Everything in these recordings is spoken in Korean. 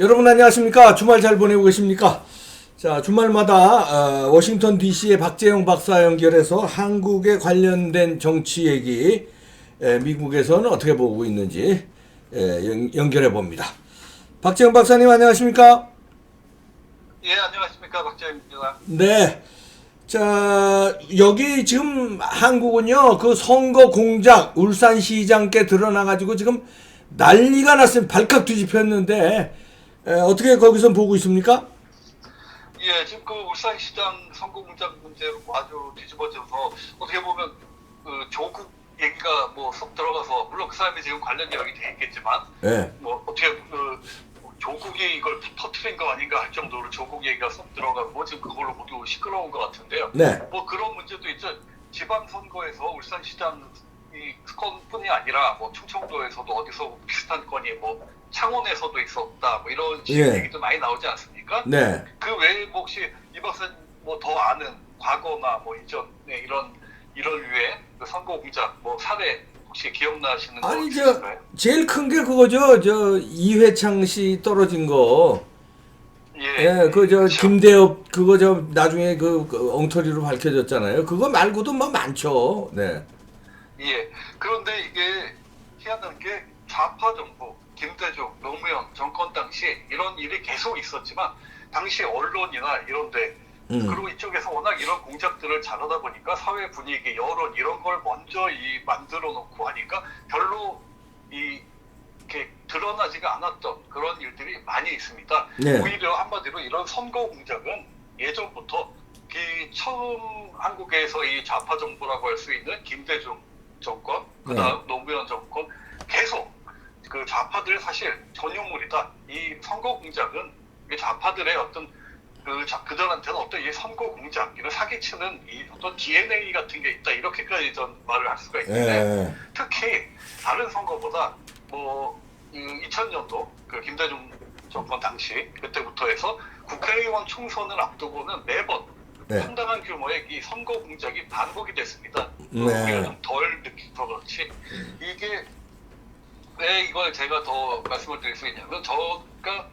여러분 안녕하십니까? 주말 잘 보내고 계십니까? 자, 주말마다 워싱턴 DC의 박재영 박사 연결해서 한국에 관련된 정치 얘기, 미국에서는 어떻게 보고 있는지 연결해 봅니다. 박재영 박사님 안녕하십니까? 예, 안녕하십니까. 박재영입니다. 네. 자, 여기 지금 한국은요, 그 선거 공작 울산시장께 드러나가지고 지금 난리가 났습니다. 발칵 뒤집혔는데, 어떻게 거기서 보고 있습니까? 예, 지금 그 울산시장 선거 공작 문제로 아주 뒤집어져서 어떻게 보면 그 조국 얘기가 뭐 쏙 들어가서 물론 그 사람이 지금 관련 이야기 돼 있겠지만 네. 뭐 어떻게 조국이 이걸 터트린 거 아닌가 할 정도로 조국 얘기가 쏙 들어가고 지금 그걸로 모두 시끄러운 것 같은데요. 네. 뭐 그런 문제도 있죠. 지방선거에서 울산시장 이 건뿐이 아니라 뭐 충청도에서도 어디서 비슷한 건이 뭐 창원에서도 있었다 뭐 이런 식의 얘기도 많이 나오지 않습니까? 네. 그 외에 뭐 혹시 이 박사님 뭐 더 아는 과거나 뭐 이전에 이런 류의 그 선거 공작 뭐 사례 혹시 기억나시는 거 아니, 있으실까요? 제일 큰 게 그거죠. 이회창 씨 떨어진 거. 예, 그렇죠. 김대엽, 나중에 그 엉터리로 밝혀졌잖아요. 그거 말고도 뭐 많죠. 네. 예. 그런데 이게 희한한 게 좌파 정부, 김대중, 노무현 정권 당시 이런 일이 계속 있었지만 당시 언론이나 이런데 그리고 이쪽에서 워낙 이런 공작들을 잘하다 보니까 사회 분위기, 여론 이런 걸 먼저 만들어 놓고 하니까 별로 이렇게 드러나지가 않았던 그런 일들이 많이 있습니다. 네. 오히려 한마디로 이런 선거 공작은 예전부터 처음 한국에서 이 좌파 정부라고 할 수 있는 김대중 정권, 그다음 노무현 정권 계속 그 좌파들 사실 전유물이다. 이 선거 공작은 이 좌파들의 어떤 그들한테는 어떤 이 선거 공작, 이런 사기치는 이 어떤 DNA 같은 게 있다. 이렇게까지 전 말을 할 수가 있는데 특히 다른 선거보다 뭐 2000년도 그 김대중 정권 당시 그때부터 해서 국회의원 총선을 앞두고는 매번 상당한 규모의 이 선거 공작이 반복이 됐습니다. 우리가 좀 덜 느껴서 그렇지. 이게 왜 이걸 제가 더 말씀을 드릴 수 있냐면 저가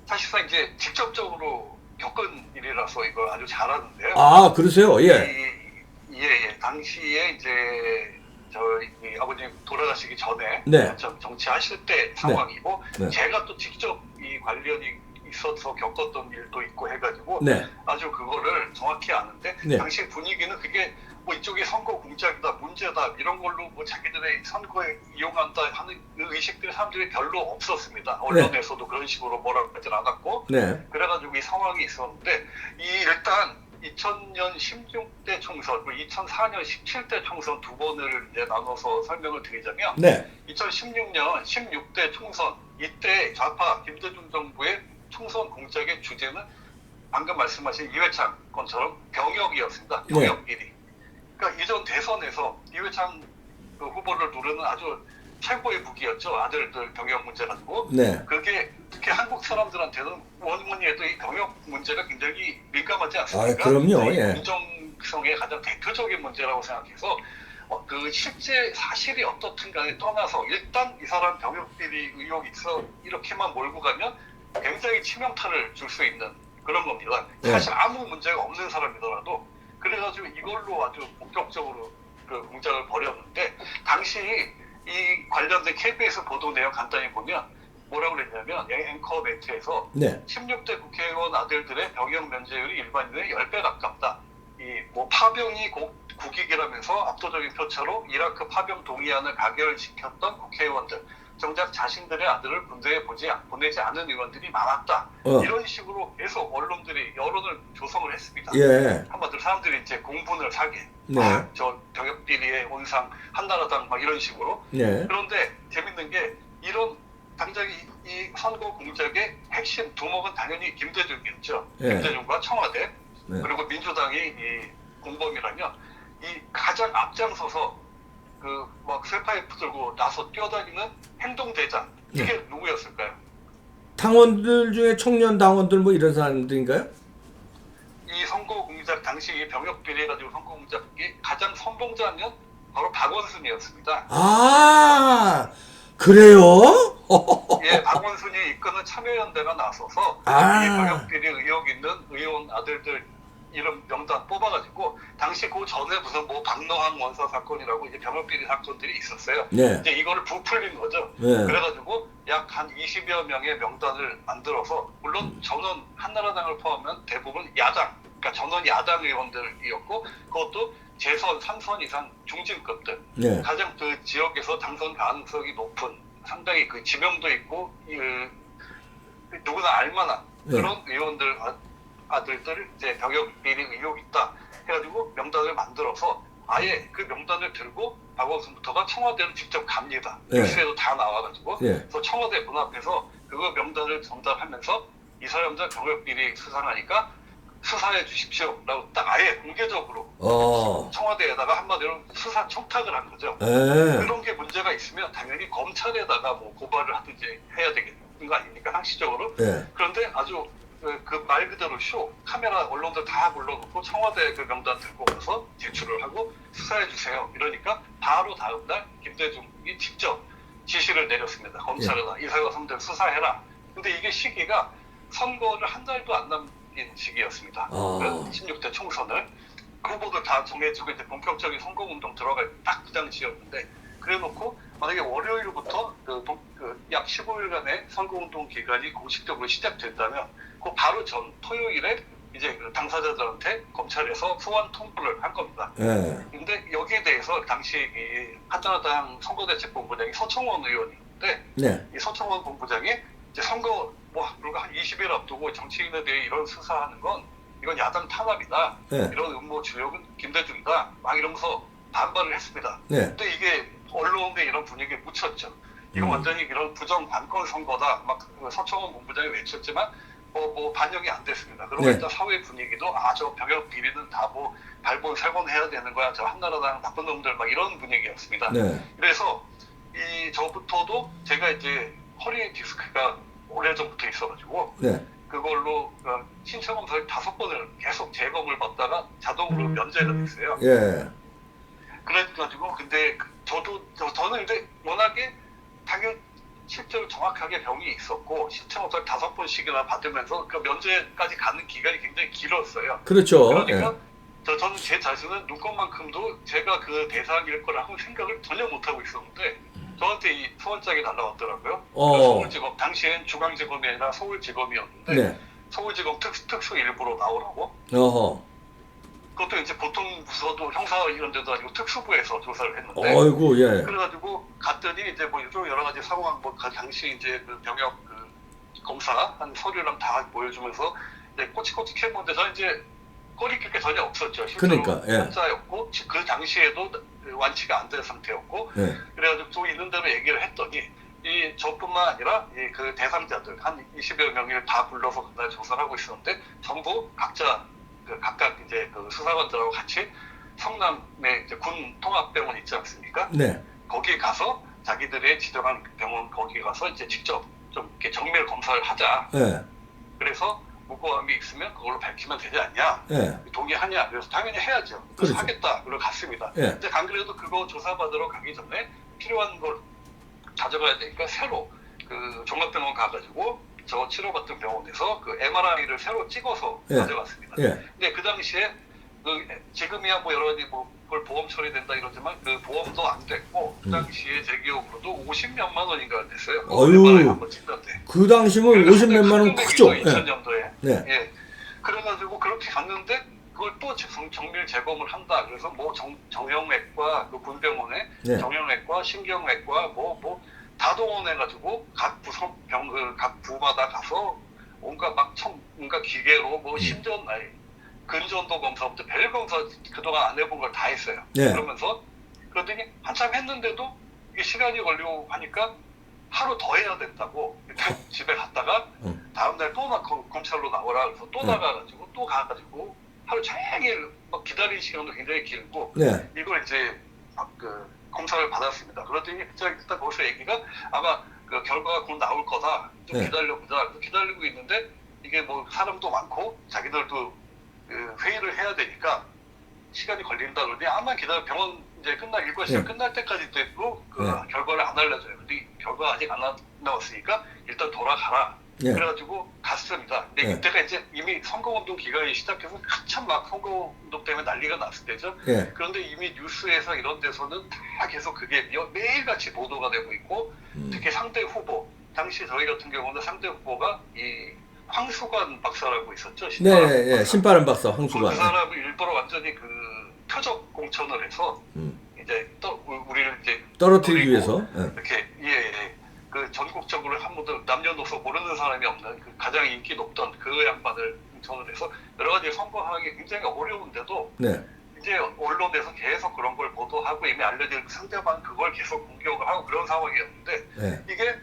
사실상 이제 직접적으로 겪은 일이라서 이걸 아주 잘하는데요. 아, 그러세요? 예. 예. 당시에 이제 저희 아버님 돌아가시기 전에 정치하실 때 상황이고 제가 또 직접 이 관련이 있어서 겪었던 일도 있고 해가지고 아주 그거를 정확히 아는데 당시 분위기는 그게 뭐 이쪽이 선거 공작이다, 문제다 이런 걸로 뭐 자기들의 선거에 이용한다 하는 의식들이 사람들이 별로 없었습니다. 언론에서도 그런 식으로 뭐라고 하진 않았고 그래가지고 이 상황이 있었는데 일단 2000년 16대 총선, 2004년 17대 총선 두 번을 이제 나눠서 설명을 드리자면 2016년 16대 총선 이때 좌파 김대중 정부의 총선 공작의 주제는 방금 말씀하신 이회창 건처럼 병역이었습니다. 병역 1위. 그러니까 이전 대선에서 이회창 후보를 누르는 아주 최고의 무기였죠. 아들들 병역 문제 가지고. 그게 특히 한국 사람들한테는 뭐니 해도 이 병역 문제가 굉장히 민감하지 않습니까? 아, 그럼요. 공정성의 가장 대표적인 문제라고 생각해서 그 실제 사실이 어떻든 간에 떠나서 일단 이 사람 병역 비리 의혹이 있어 이렇게만 몰고 가면 굉장히 치명타를 줄 수 있는 그런 겁니다. 사실 아무 문제가 없는 사람이더라도 그래가지고 이걸로 아주 본격적으로 그 공작을 벌였는데 당시 이 관련된 KBS 보도 내용 간단히 보면 뭐라고 그랬냐면 앵커 매체에서 16대 국회의원 아들들의 병역 면제율이 일반인의 10배 가깝다. 뭐 파병이 국익이라면서 압도적인 표차로 이라크 파병 동의안을 가결시켰던 국회의원들. 정작 자신들의 아들을 군대에 보내지 않은 의원들이 많았다. 이런 식으로 계속 언론들이 여론을 조성을 했습니다. 한마디로 사람들이 이제 공분을 사게. 저 병역 비리의 온상, 한나라당 막 이런 식으로. 그런데 재밌는 게 이런 당장 이 선거 공작의 핵심 두목은 당연히 김대중이었죠. 김대중과 청와대 그리고 민주당이 이 공범이라면 이 가장 앞장서서 막 쇠파이프 들고 나서 뛰어다니는 행동대장 이게 누구였을까요? 당원들 중에 청년 당원들 뭐 이런 사람들인가요? 이 선거 공작 당시 병역 비리 가지고 선거 공작이 가장 선봉자면 바로 박원순이었습니다. 아, 그래요? 예, 박원순이 이끄는 참여연대가 나서서 아. 이 병역비리 의혹 있는 의원 아들들 이름 명단 뽑아가지고 당시 그 전에 무슨 뭐 박노항 원사 사건이라고 이제 병역비리 사건들이 있었어요. 네. 이제 이거를 부풀린 거죠. 네. 그래가지고 약 한 20여 명의 명단을 만들어서 물론 전원 한나라당을 포함한 대부분 야당, 그러니까 전원 야당 의원들이었고 그것도 재선 3선 이상 중진급들 네. 가장 그 지역에서 당선 가능성이 높은 상당히 그 지명도 있고 누구나 알만한 네. 그런 의원들 아들들 이제 병역 비리 의혹 있다 해가지고 명단을 만들어서 아예 그 명단을 들고 박원순부터가 청와대로 직접 갑니다. 네. 뉴스에도 다 나와가지고 네. 그래서 청와대 문 앞에서 그거 명단을 전달하면서 이 사람들 병역 비리 수사하니까 수사해 주십시오라고 딱 아예 공개적으로 청와대에다가 한마디로 수사 청탁을 한 거죠. 네. 그런 게 문제가 있으면 당연히 검찰에다가 뭐 고발을 하든지 해야 되겠는 거 아닙니까 상식적으로. 네. 그런데 아주 그 말 그대로 쇼 카메라 언론들 다 불러놓고 청와대 그 명단 들고 가서 제출을 하고 수사해 주세요. 이러니까 바로 다음날 김대중이 직접 지시를 내렸습니다. 검찰에다 이사과 3대 수사해라. 근데 이게 시기가 선거를 한 달도 안 남긴 시기였습니다. 16대 총선을 후보들 다 정해지고 이제 본격적인 선거운동 들어갈 딱 그 당시였는데 그래놓고 만약에 월요일부터 약 15일간의 선거운동 기간이 공식적으로 시작된다면 그 바로 전 토요일에 이제 그 당사자들한테 검찰에서 소환 통보를 한 겁니다. 네. 근데 여기에 대해서 당시 이 한나라당 선거대책본부장이 서청원 의원이었는데 네. 이 서청원 본부장이 이제 선거 뭐 불과 한 20일 앞두고 정치인에 대해 이런 수사하는 건 이건 야당 탄압이다. 네. 이런 음모 주역은 김대중이다. 막 이러면서 반발을 했습니다. 네. 근데 이게 언론에 이런 분위기에 묻혔죠. 이거 완전히 이런 부정 반권 선거다. 막 서청원 본부장이 외쳤지만 뭐 반영이 안 됐습니다. 그러고 네. 일단 사회 분위기도 저 병역 비리는 다 뭐 발본 살본해야 되는 거야. 저 한나라당 나쁜 놈들 막 이런 분위기였습니다. 네. 그래서 저부터도 제가 이제 허리 디스크가 오래전부터 있어가지고 네. 그걸로 신체 검사를 5번을 계속 재검을 받다가 자동으로 면제가 됐어요. 예. 그래가지고 근데 저는 이제 워낙에 당연 실제로 정확하게 병이 있었고 신체 검사를 5번씩이나 받으면서 그 면제까지 가는 기간이 굉장히 길었어요. 그렇죠. 그러니까 예. 저는 제 자신은 눈꽃만큼도 제가 그 대상일 거라고 생각을 전혀 못하고 있었는데 저한테 이 소환장이 날라왔더라고요. 서울지검 당시엔 중앙지검이 아니라 서울지검이었는데 네. 서울지검 특수 일부로 나오라고. 어허. 그것도 이제 보통 부서도 형사 이런 데도 아니고 특수부에서 조사를 했는데. 어이구, 예. 그래가지고 갔더니 이제 뭐 여러 가지 상황 뭐 당시 이제 그 병역 검사 한 서류랑 다 보여주면서 이제 꼬치꼬치 했는데 저는 이제 꼬리낄 게 전혀 없었죠. 실제로 그러니까, 예. 환자였고 그 당시에도 완치가 안 된 상태였고. 네. 그래가지고 또 있는 대로 얘기를 했더니 저뿐만 아니라 그 대상자들 한 20여 명을 다 불러서 그날 조사를 하고 있었는데 전부 각자 각각 이제 그 수사관들하고 같이 성남의 이제 군 통합병원 있지 않습니까? 네. 거기 가서 자기들의 지정한 병원 거기 가서 이제 직접 좀 이렇게 정밀 검사를 하자. 네. 그래서 무고함이 있으면 그걸로 밝히면 되지 않냐? 네. 동의하냐? 그래서 당연히 해야죠. 그래서 그렇죠. 하겠다. 그리고 갔습니다. 네. 근데 안 그래도 그거 조사받으러 가기 전에 필요한 걸 가져가야 되니까 새로 그 종합병원 가가지고 저 치료받던 병원에서 그 MRI를 새로 찍어서 예. 가져갔습니다. 예. 근데 그 당시에 지금이야 뭐 여러 가지 뭐 그걸 보험 처리된다 이러지만 그 보험도 안 됐고 그 당시에 제 기억으로도 50몇만 원인가 됐어요. 어휴. 한번 찍는데. 그 당시면 50몇만 원 크죠. 2000년도에. 네. 예. 그래가지고 그렇게 갔는데 그걸 또 정밀 재검을 한다. 그래서 뭐 정형외과 그 군병원에 네. 정형외과, 신경외과 뭐 다 동원해가지고 각 각 부마다 가서 온갖 온갖 기계로 뭐 심전 근전도 검사부터 별 검사 그동안 안 해본 걸 다 했어요. 네. 그러더니 한참 했는데도 이게 시간이 걸리고 하니까 하루 더 해야 된다고 집에 갔다가 다음날 또 검찰로 나오라 그래서 또 나가가지고 또 가가지고 하루 종일 막 기다리는 시간도 굉장히 길고 네. 이걸 이제 검사를 받았습니다. 그러더니 일단 거기서 얘기가 아마 그 결과가 곧 나올 거다. 좀 네. 기다려보자. 기다리고 있는데 이게 뭐 사람도 많고 자기들도 회의를 해야 되니까 시간이 걸린다 그러더니 아마 병원 이제 일과 시간 네. 끝날 때까지 되고 네. 결과를 안 알려줘요. 근데 결과 아직 안 나왔으니까 일단 돌아가라. 예. 그래가지고 갔습니다. 근데 예. 이때가 이제 이미 선거운동 기간이 시작해서 한참 막 선거운동 때문에 난리가 났을 때죠. 예. 그런데 이미 뉴스에서 이런 데서는 다 계속 그게 매일같이 보도가 되고 있고 특히 상대 후보, 당시 저희 같은 경우는 상대 후보가 이 황수관 박사라고 있었죠. 신바람 네, 예, 박사. 신바람 박사 그 황수관. 사람을 일부러 완전히 그 표적 공천을 해서 이제 또 우리를 이제 떨어뜨리기 노리고 위해서. 예. 이렇게 그 전국적으로 한 번도 남녀노소 모르는 사람이 없는 그 가장 인기 높던 그 양반을 공천을 해서 여러 가지 선거하기 굉장히 어려운데도 네. 이제 언론에서 계속 그런 걸 보도하고 이미 알려진 상대방 그걸 계속 공격을 하고 그런 상황이었는데 네. 이게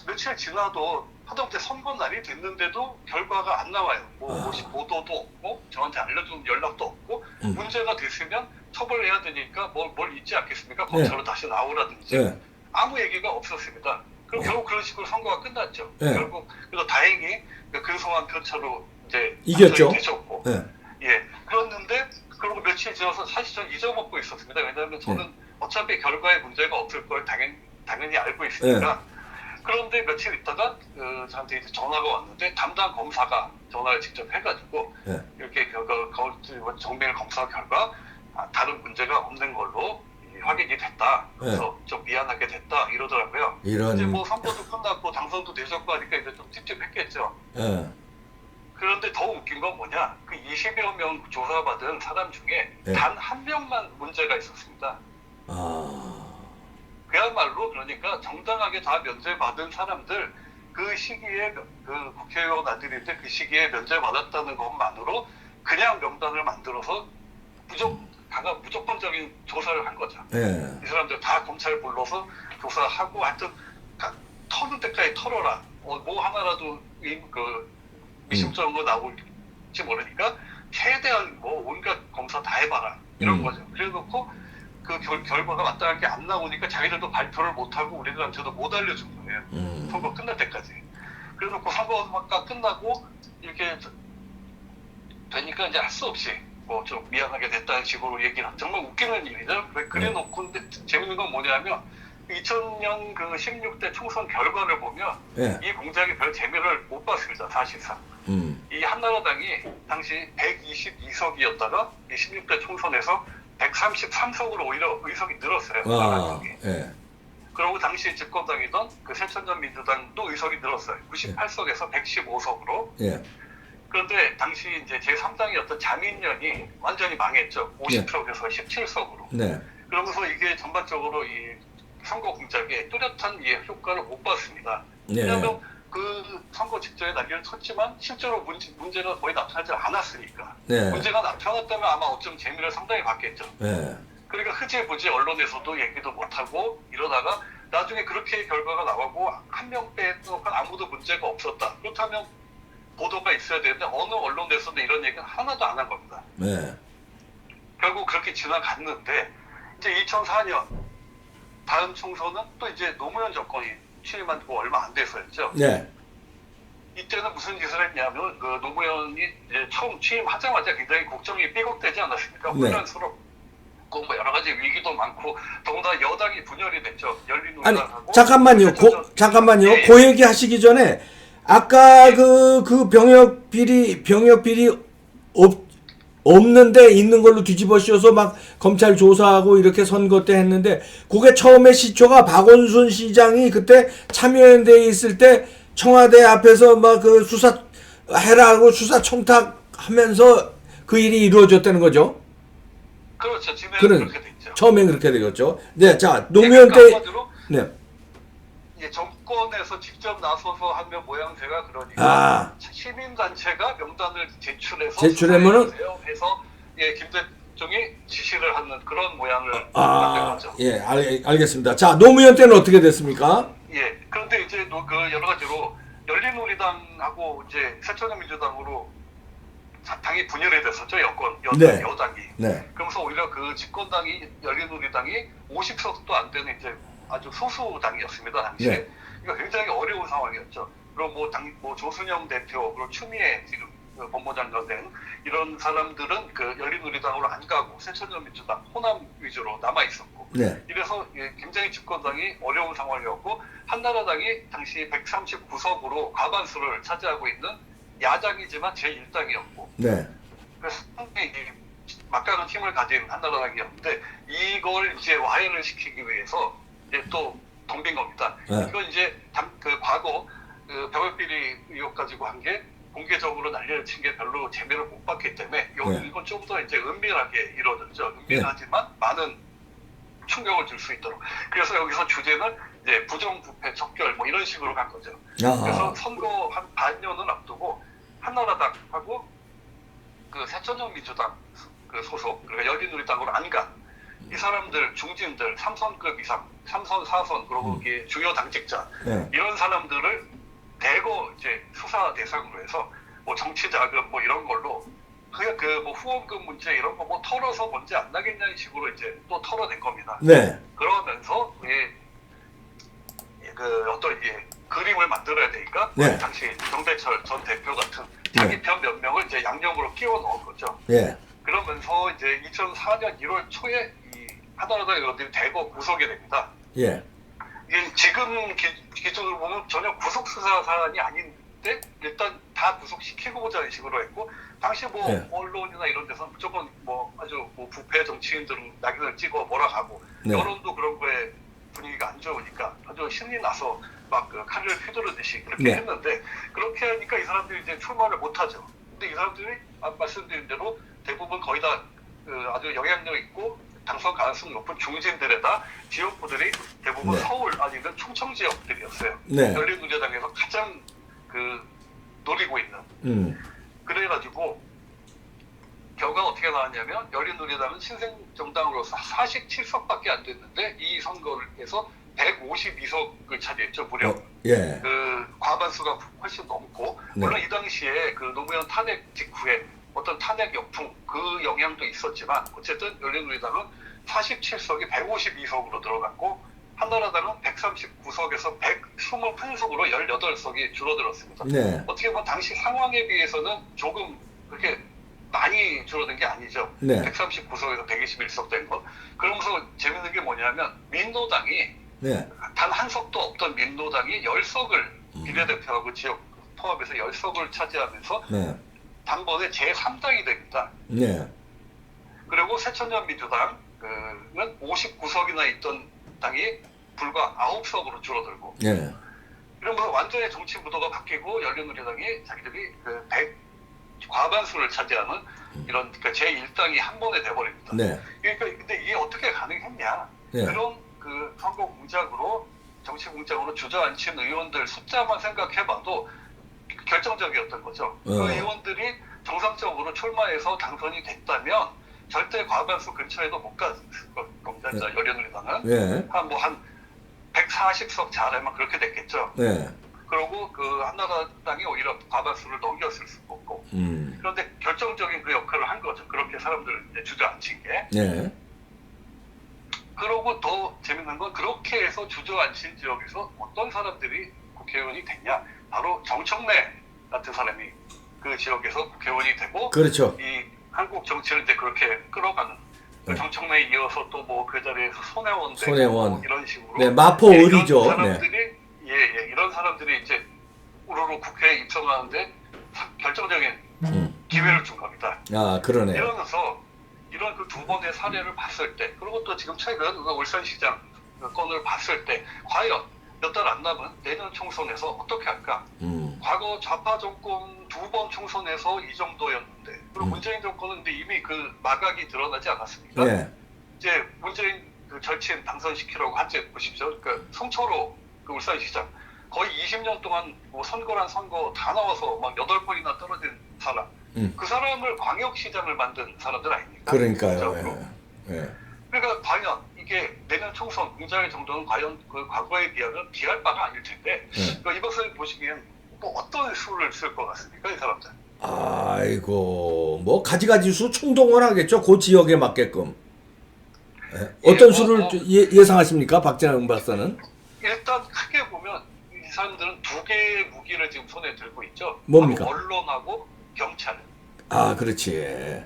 며칠 지나도 하다못해 선거 날이 됐는데도 결과가 안 나와요. 혹시 보도도 없고 저한테 알려준 연락도 없고 문제가 됐으면 처벌해야 되니까 뭘 잊지 않겠습니까? 검찰로 다시 나오라든지 네. 아무 얘기가 없었습니다. 그럼 결국 그런 식으로 선거가 끝났죠. 네. 결국 그래서 다행히 근소한 표차로 이제 이겼죠. 당선이 되셨고, 네. 예. 그랬는데 그리고 며칠 지나서 사실 전 잊어먹고 있었습니다. 왜냐하면 저는 어차피 결과에 문제가 없을 걸 당연히 알고 있으니까. 그런데 며칠 있다가 저한테 이제 전화가 왔는데 담당 검사가 전화를 직접 해가지고 이렇게 정밀 검사 결과 다른 문제가 없는 걸로 확인이 됐다. 그래서 좀 미안하게 됐다 이러더라고요. 이런. 이제 뭐 선거도 끝났고 당선도 되셨고 하니까 이제 좀 찝찝했겠죠. 그런데 더 웃긴 건 뭐냐? 그 20여 명 조사받은 사람 중에 단 한 명만 문제가 있었습니다. 그야말로 그러니까 정당하게 다 면제받은 사람들 그 시기에 그 국회의원 아들인데 그 시기에 면제받았다는 것만으로 그냥 명단을 만들어서 무조건적인 조사를 한 거죠. 이 사람들 다 검찰 불러서 조사하고 하여튼 터는 데까지 털어라. 뭐 하나라도 미심쩍은 거 나올지 모르니까 최대한 뭐 온갖 검사 다 해봐라. 이런 거죠. 그래놓고 그 결과가 마땅하게 안 나오니까 자기들도 발표를 못하고 우리들한테도 못 알려준 거예요. 선거 끝날 때까지. 그래놓고 선거가 끝나고 이렇게 되니까 이제 할 수 없이 뭐 좀 미안하게 됐다는 식으로 얘기를 정말 웃기는 일이죠. 그래놓고 근데 재밌는 건 뭐냐면 2000년 그 16대 총선 결과를 보면 이 공작이 별 재미를 못 봤습니다. 사실상. 이 한나라당이 당시 122석이었다가 이 16대 총선에서 133석으로 오히려 의석이 늘었어요. 그리고 당시 집권당이던 그 새천년 민주당도 의석이 늘었어요. 98석에서 115석으로. 그런데 당시 이제 제3당이었던 자민련이 완전히 망했죠. 50석에서 17석으로. 그러면서 이게 전반적으로 이 선거 공작에 뚜렷한 효과를 못 봤습니다. 왜냐하면 그 선거 직전에 난리를 쳤지만 실제로 문제가 거의 나타나지 않았으니까. 문제가 나타났다면 아마 어쩜 재미를 상당히 봤겠죠. 그러니까 흐지부지 언론에서도 얘기도 못하고 이러다가 나중에 그렇게 결과가 나오고 한 명 빼놓고 아무도 문제가 없었다. 그렇다면 보도가 있어야 되는데 어느 언론에서도 이런 얘기는 하나도 안 한 겁니다. 결국 그렇게 지나갔는데 이제 2004년 다음 총선은 또 이제 노무현 정권이 취임한 거 얼마 안 돼서였죠. 이때는 무슨 짓을 했냐면 그 노무현이 이제 처음 취임하자마자 굉장히 국정이 삐걱대지 않았습니까? 혼란스럽고 뭐 여러 가지 위기도 많고 더군다나 여당이 분열이 됐죠. 열린우리당하고. 잠깐만요. 그 얘기 하시기 전에 아까 그 병역 비리 없는데 있는 걸로 뒤집어 씌워서 막 검찰 조사하고 이렇게 선거 때 했는데 그게 처음에 시초가 박원순 시장이 그때 참여연대에 있을 때 청와대 앞에서 막 그 수사해라고 수사 청탁하면서 그 일이 이루어졌다는 거죠. 그렇죠. 그렇게 됐죠. 처음엔 그렇게 되겠죠. 네, 자 노무현 때 정권에서 직접 나서서 하면 모양새가 그러니까 시민단체가 명단을 제출해면은 해서 김대중이 지시를 하는 그런 모양을 만든 거죠. 알겠습니다. 자 노무현 때는 어떻게 됐습니까? 그런데 이제 그 여러 가지로 열린우리당하고 이제 새천년민주당으로 당이 분열이 됐었죠. 여당이. 그러면서 오히려 그 집권당이 열린우리당이 50석도 안 되는 이제 아주 소수당이었습니다. 당시에. 그러니까 굉장히 어려운 상황이었죠. 그리고 뭐 조순영 대표, 그리고 추미애 지금 법무장관 된 이런 사람들은 그 열린우리당으로 안 가고 새천년민주당 호남 위주로 남아 있었고. 네. 이래서 굉장히 집권당이 어려운 상황이었고 한나라당이 당시 139석으로 과반수를 차지하고 있는 야당이지만 제1당이었고 네. 그래서 상당히 막강한 힘을 가진 한나라당이었는데 이걸 이제 와해를 시키기 위해서 이제 또 덤빈 겁니다. 네. 이건 이제 과거 병역비리 의혹 가지고 한 게 공개적으로 난리를 친 게 별로 재미를 못 봤기 때문에 네. 이건 좀 더 이제 은밀하게 이루어졌죠. 은밀하지만 많은 충격을 줄 수 있도록. 그래서 여기서 주제는 이제 부정부패 척결 뭐 이런 식으로 간 거죠. 그래서 선거 한 반년을 앞두고 한나라당하고 그 새천년 민주당 그 소속 그러니까 열린우리당으로 안 간 이 사람들 중진들 3선급 이상 3선 4선 그리고 이게 주요 당직자 네. 이런 사람들을 대거 이제 수사 대상으로 해서 뭐 정치 자금 뭐 이런 걸로 그냥 그 뭐 후원금 문제 이런 거 뭐 털어서 문제 안 나겠냐는 식으로 이제 또 털어낸 겁니다. 네. 그러면서 그 어떤 그림을 만들어야 되니까 네. 당시 정대철 전 대표 같은 자기 편 몇 명을 이제 양념으로 끼워 넣은 거죠. 예. 그러면서 이제 2004년 1월 초에 이 한나라당 의원들이 대거 구속이 됩니다. 예. 이게 지금 기준으로 보면 전혀 구속 수사 사안이 아닌데 일단 다 구속시키고자 하는 식으로 했고 당시 뭐 네. 언론이나 이런 데서 무조건 뭐 아주 뭐 부패 정치인들은 낙인을 찍어 몰아가고 네. 여론도 그런 거에 분위기가 안 좋으니까 아주 신이 나서 막 그 칼을 휘두르듯이 그렇게 네. 했는데 그렇게 하니까 이 사람들이 이제 출마를 못하죠. 근데 이 사람들이 말씀드린 대로 대부분 거의 다 아주 영향력 있고 당선 가능성 높은 중진들에다 지역구들이 대부분 네. 서울 아니면 충청 지역들이었어요. 네. 열린우리당에서 가장 노리고 있는. 그래가지고 결과가 어떻게 나왔냐면 열린우리당은 신생정당으로서 47석밖에 안 됐는데 이 선거에서 152석을 차지했죠. 무려. 예. 그 과반수가 훨씬 넘고 네. 물론 이 당시에 그 노무현 탄핵 직후에 어떤 탄핵 역풍 그 영향도 있었지만 어쨌든 열린우리당은 47석이 152석으로 들어갔고 한나라당은 139석에서 121석으로 18석이 줄어들었습니다. 네. 어떻게 보면 당시 상황에 비해서는 조금 그렇게 많이 줄어든 게 아니죠. 네. 139석에서 121석 된 거. 그러면서 재밌는 게 뭐냐면 민노당이 네. 단 한 석도 없던 민노당이 10석을 비례대표하고 지역 포함해서 10석을 차지하면서 네. 단번에 제3당이 됩니다. 네. 그리고 새천년 민주당은 59석이나 있던 당이 불과 9석으로 줄어들고 네. 이러면서 완전히 정치 구도가 바뀌고 열린우리당이 자기들이 그 100 과반수를 차지하는 이런 그러니까 제1당이 한 번에 돼버립니다. 네. 그러니까 근데 이게 어떻게 가능했냐? 네. 그런 그 선거 공작으로 정치 공작으로 주저앉힌 의원들 숫자만 생각해봐도 결정적이었던 거죠. 그 의원들이 정상적으로 출마해서 당선이 됐다면 절대 과반수 근처에도 못 갔을 겁니다. 네. 열린우리당은 네. 한 140석 잘하면 그렇게 됐겠죠. 네. 그리고 그 한나라당이 오히려 과반수를 넘겼을 수도 없고. 그런데 결정적인 그 역할을 한 거죠. 그렇게 사람들을 이제 주저앉힌 게. 네. 그러고 더 재밌는 건 그렇게 해서 주저앉힌 지역에서 어떤 사람들이 국회의원이 됐냐. 바로 정청래 같은 사람이 그 지역에서 국회의원이 되고 그렇죠. 이 한국 정치를 이제 그렇게 끌어가는 그 정청래에 이어서 또 뭐 그 자리에서 손혜원 되고 손혜원. 뭐 이런 식으로 네, 마포 의리죠. 이런 사람들이 이런 사람들이 이제 우르르 국회에 입성하는데 결정적인 기회를 준 겁니다. 아, 그러네요. 이러면서 이런 그 두 번의 사례를 봤을 때 그리고 또 지금 최근 그 울산시장 건을 봤을 때 과연 몇 달 안 남은 내년 총선에서 어떻게 할까? 과거 좌파 정권 두 번 총선에서 이 정도였는데 그리고 문재인 정권은 근데 이미 그 마각이 드러나지 않았습니까? 네. 이제 문재인 그 절친 당선시키라고 한지 보십시오. 그러니까 송철호 그 울산시장 거의 20년 동안 뭐 선거란 선거 다 나와서 막 8번이나 떨어진 사람. 그 사람을 광역시장을 만든 사람들 아닙니까? 그러니까요. 예. 예. 그러니까 과연 이게 내년 총선 공작의 정도는 과연 그 과거에 비하면 비할 바가 아닐 텐데 그러니까 이 박사님 보시기엔 또 어떤 수를 쓸 것 같습니까? 이 사람들. 아이고 뭐 가지가지 수 충동을 하겠죠. 그 지역에 맞게끔. 예. 어떤 수를 예상하십니까? 박재영 박사는? 일단 크게 보면 이 사람들은 두 개의 무기를 지금 손에 들고 있죠. 뭡니까? 바로 언론하고 경찰. 아, 그렇지.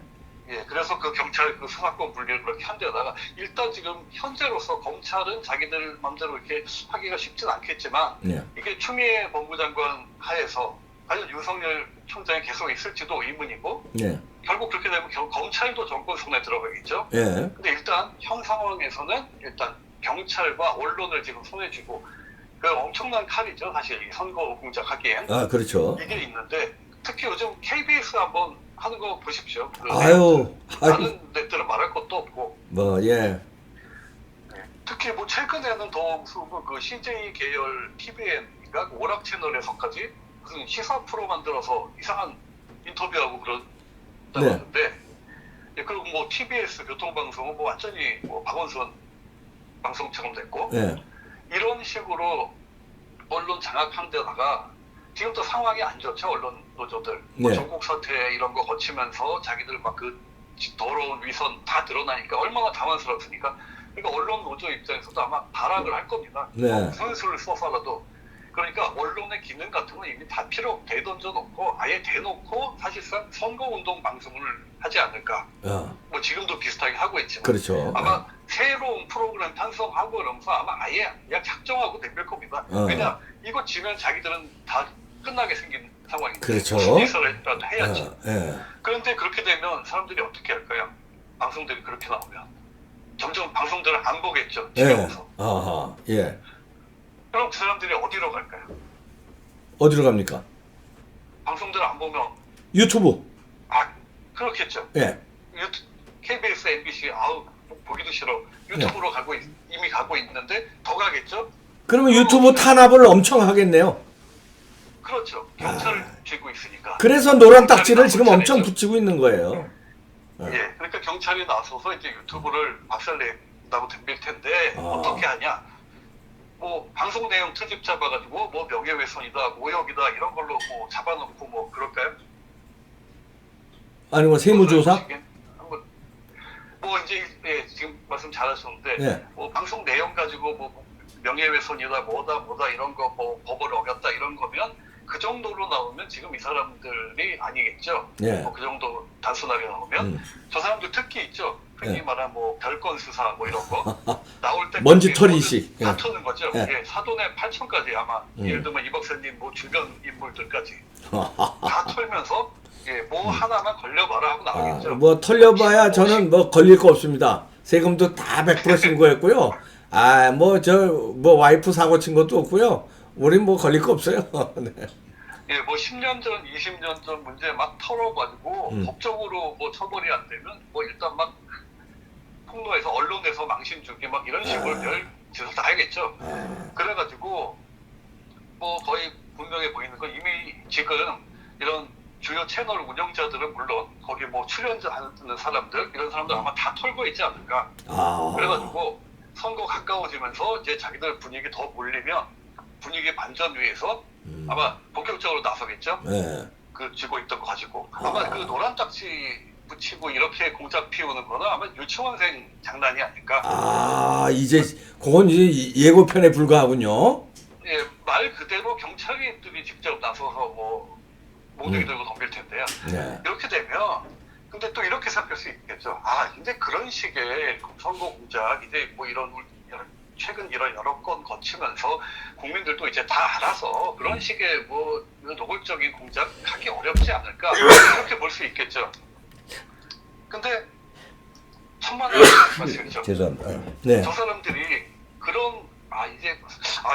예, 그래서 그 경찰 그 수사권 분리를 그렇게 한 데다가 일단 지금 현재로서 검찰은 자기들 마음대로 이렇게 하기가 쉽진 않겠지만 예. 이게 추미애 법무장관 하에서 과연 윤석열 총장이 계속 있을지도 의문이고 예. 결국 그렇게 되면 검찰도 정권 손에 들어가겠죠. 예. 근데 일단 현 상황에서는 일단 경찰과 언론을 지금 손에 쥐고 그 엄청난 칼이죠. 사실 이 선거 공작하기엔 아, 그렇죠. 이게 있는데 특히 요즘 KBS 한번 하는 거 보십시오. 그 아유. 다른 데들은 말할 것도 없고 뭐, 예. 특히 뭐 최근에는 더 무슨 그 CJ 계열 TVN인가 그 오락 채널에서까지 무슨 시사 프로 만들어서 이상한 인터뷰하고 그러는데 예, 그리고 뭐 TBS 교통방송은 뭐 완전히 뭐 박원순 방송처럼 됐고 예. 이런 식으로 언론 장악한 데다가 지금도 상황이 안 좋죠. 언론 노조들 뭐 네. 전국 사태 이런 거 거치면서 자기들 막 그 더러운 위선 다 드러나니까 얼마나 당황스럽습니까. 그러니까 언론 노조 입장에서도 아마 발악을 할 겁니다. 네. 무슨 수를 써서라도. 그러니까 언론의 기능 같은 건 이미 다 필요 대던져 놓고 아예 대놓고 사실상 선거운동 방송을 하지 않을까. 뭐 지금도 비슷하게 하고 있지만 그렇죠. 아마 새로운 프로그램 편성하고 그러면서 아마 아예 그냥 작정하고 내밀 겁니다. 왜냐 이거 지면 자기들은 다 끝나게 생긴 상황인데 그렇죠. 무슨 짓을라도 해야지. 예. 그런데 그렇게 되면 사람들이 어떻게 할까요? 방송들이 그렇게 나오면 점점 방송들을 안 보겠죠. 예. 지겨워서. 아하. 예. 그럼 그 사람들이 어디로 갈까요? 어디로 갑니까? 방송들을 안 보면 유튜브. 아 그렇겠죠. 예. KBS, MBC 아우 보기도 싫어. 유튜브로 이미 가고 있는데 더 가겠죠? 그러면 유튜브 탄압을 엄청 하겠네요. 그렇죠. 경찰을 쥐고 있으니까. 그래서 노란 딱지를 지금 엄청 붙이고 있는 거예요. 예, 그러니까 경찰이 나서서 이제 유튜브를 박살낸다고 덤빌 텐데 어떻게 하냐? 뭐 방송 내용 트집 잡아가지고 뭐 명예훼손이다, 모욕이다 이런 걸로 뭐 잡아놓고 뭐 그럴까요? 아니 뭐 세무조사? 뭐 이제 예, 지금 말씀 잘하셨는데 예. 뭐 방송 내용 가지고 뭐 명예훼손이다, 뭐다 이런 거 뭐 법을 어겼다 이런 거면 그 정도로 나오면 지금 이 사람들이 아니겠죠. 예. 뭐 그 정도 단순하게 나오면 저 사람들 특기 있죠. 흔히 예. 말한 뭐 별건 수사 뭐 이런 거 나올 때 먼지털이식. 다 예. 터는 거죠. 예. 예, 사돈의 8천까지 아마 예를 들면 이 박사님 뭐 주변 인물들까지 다 털면서 예, 뭐 하나만 걸려봐라 하고 나오겠죠. 뭐 털려봐야 저는 뭐 걸릴 거 없습니다. 세금도 다 100% 신고했고요. 아, 뭐 뭐 와이프 사고 친 것도 없고요. 우린 뭐 걸릴 거 없어요. 네. 예, 뭐 10년 전, 20년 전 문제 막 털어가지고 법적으로 뭐 처벌이 안 되면 뭐 일단 막 폭로해서 언론에서 망신 주기 막 이런 식으로 별 짓을 다 하겠죠. 그래가지고 뭐 거의 분명해 보이는 건 이미 지금 이런 주요 채널 운영자들은 물론 거기 뭐 출연하는 사람들 이런 사람들 아마 다 털고 있지 않을까. 그래가지고 선거 가까워지면서 이제 자기들 분위기 더 몰리면 분위기 반전 위해서 아마 본격적으로 나서겠죠. 네. 그 쥐고 있던 거 가지고 아마 그 노란 딱지 붙이고 이렇게 공작 피우는 거는 아마 유치원생 장난이 아닐까. 아, 이제 그건 이제 예고편에 불과하군요. 예, 말 그대로 경찰들이 직접 나서서 뭐 몽둥이 들고 덤빌 텐데요. 네. 이렇게 되면 근데 또 이렇게 생각할 수 있겠죠. 아, 근데 그런 식의 선거 공작 이제 뭐 이런 최근 이런 여러 건 거치면서 국민들도 이제 다 알아서 그런 식의 뭐 노골적인 공작 하기 어렵지 않을까 이렇게 볼 수 있겠죠. 근데 천만의 말씀이죠. 죄송합니다. 네. 저 사람들이 그런 이제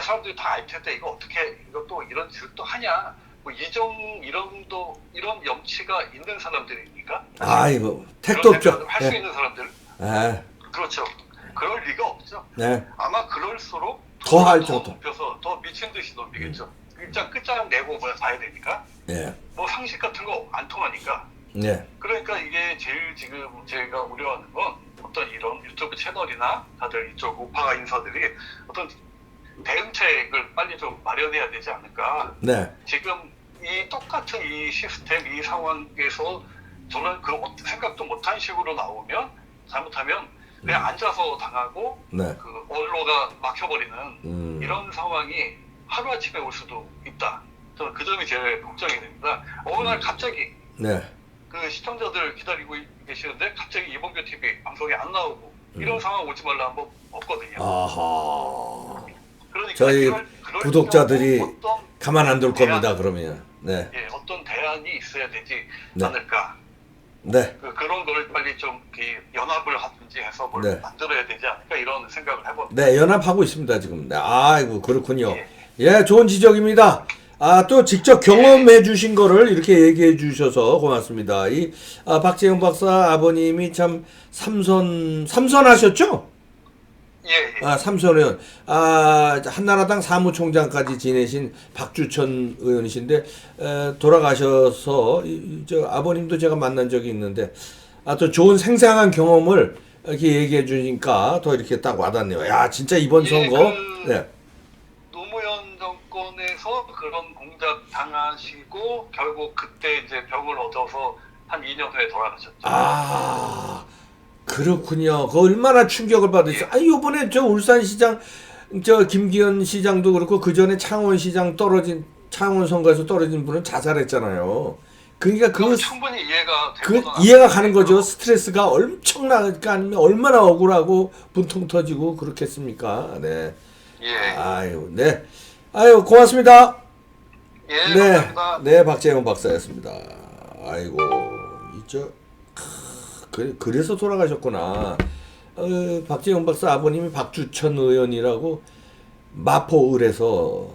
사람들이 다 알 텐데 이거 어떻게 이것도 이런 짓도 하냐 뭐 이런 염치가 있는 사람들이니까 아이고 택도 없죠. 할수 네. 있는 사람들 네. 그렇죠. 그럴 리가 없죠. 네. 아마 그럴수록 더 할 정도. 높여서 더 미친 듯이 넘기겠죠. 일단 끝장 내고 뭐 봐야 되니까. 네. 뭐 상식 같은 거 안 통하니까. 네. 그러니까 이게 제일 지금 제가 우려하는 건 어떤 이런 유튜브 채널이나 다들 이쪽 우파 인사들이 어떤 대응책을 빨리 좀 마련해야 되지 않을까. 네. 지금 이 똑같은 이 시스템, 이 상황에서 저는 그 생각도 못한 식으로 나오면 잘못하면 그냥 앉아서 당하고 네. 그 언로가 막혀버리는 이런 상황이 하루아침에 올 수도 있다. 저는 그 점이 제일 걱정이 됩니다. 어느 날 갑자기 네. 그 시청자들 기다리고 계시는데 갑자기 이봉규 TV 방송에 안 나오고 이런 상황 오지 말라 한 번 없거든요. 아하. 그러니까 저희 그럴 구독자들이 경우 어떤 가만 안 둘 대안, 겁니다. 그러면. 네. 예, 어떤 대안이 있어야 되지 네. 않을까. 네. 그런 걸 빨리 좀 연합을 하든지 해서 뭘 네. 만들어야 되지 않을까 이런 생각을 해봅니다. 네, 연합하고 있습니다, 지금. 네, 아이고, 그렇군요. 예. 예, 좋은 지적입니다. 아, 또 직접 경험해 주신 거를 이렇게 얘기해 주셔서 고맙습니다. 박재영 박사 아버님이 참 삼선하셨죠? 예, 예. 아, 삼선 의원. 한나라당 사무총장까지 지내신 박주천 의원이신데, 돌아가셔서, 저 아버님도 제가 만난 적이 있는데, 또 좋은 생생한 경험을 이렇게 얘기해 주니까 더 이렇게 딱 와닿네요. 야, 진짜 이번 선거. 네. 노무현 정권에서 그런 공작 당하시고 결국 그때 이제 병을 얻어서 한 2년 후에 돌아가셨죠. 아, 그렇군요. 그 얼마나 충격을 받으셨어요. 요번에 저 울산시장, 저 김기현 시장도 그렇고 그 전에 창원시장 창원 선거에서 떨어진 분은 자살했잖아요. 그러니까 충분히 이해가 되거나 이해가 가는 거죠. 스트레스가 엄청나니까 아니면 얼마나 억울하고 분통 터지고 그렇겠습니까? 네. 예. 아유, 네. 아유, 고맙습니다. 예, 네. 감사합니다. 네, 박재영 박사였습니다. 아이고, 그래서 돌아가셨구나. 박재영 박사 아버님이 박주천 의원이라고 마포을에서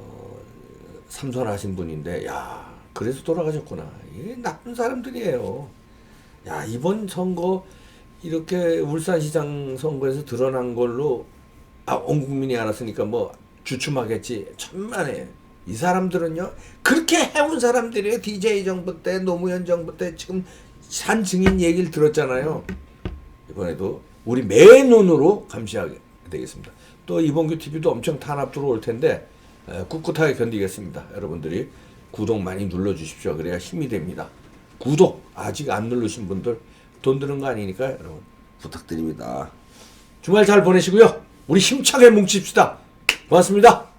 삼선하신 분인데, 야, 그래서 돌아가셨구나. 이게 나쁜 사람들이에요. 야, 이번 선거 이렇게 울산시장 선거에서 드러난 걸로 온 국민이 알았으니까 뭐 주춤하겠지. 천만에. 이 사람들은요, 그렇게 해온 사람들이에요. DJ 정부 때, 노무현 정부 때 지금 산 증인 얘기를 들었잖아요. 이번에도 우리 맨눈으로 감시하게 되겠습니다. 또 이봉규 TV도 엄청 탄압 들어올 텐데 꿋꿋하게 견디겠습니다. 여러분들이 구독 많이 눌러주십시오. 그래야 힘이 됩니다. 구독 아직 안 누르신 분들 돈 드는 거 아니니까 여러분 부탁드립니다. 주말 잘 보내시고요. 우리 힘차게 뭉칩시다. 고맙습니다.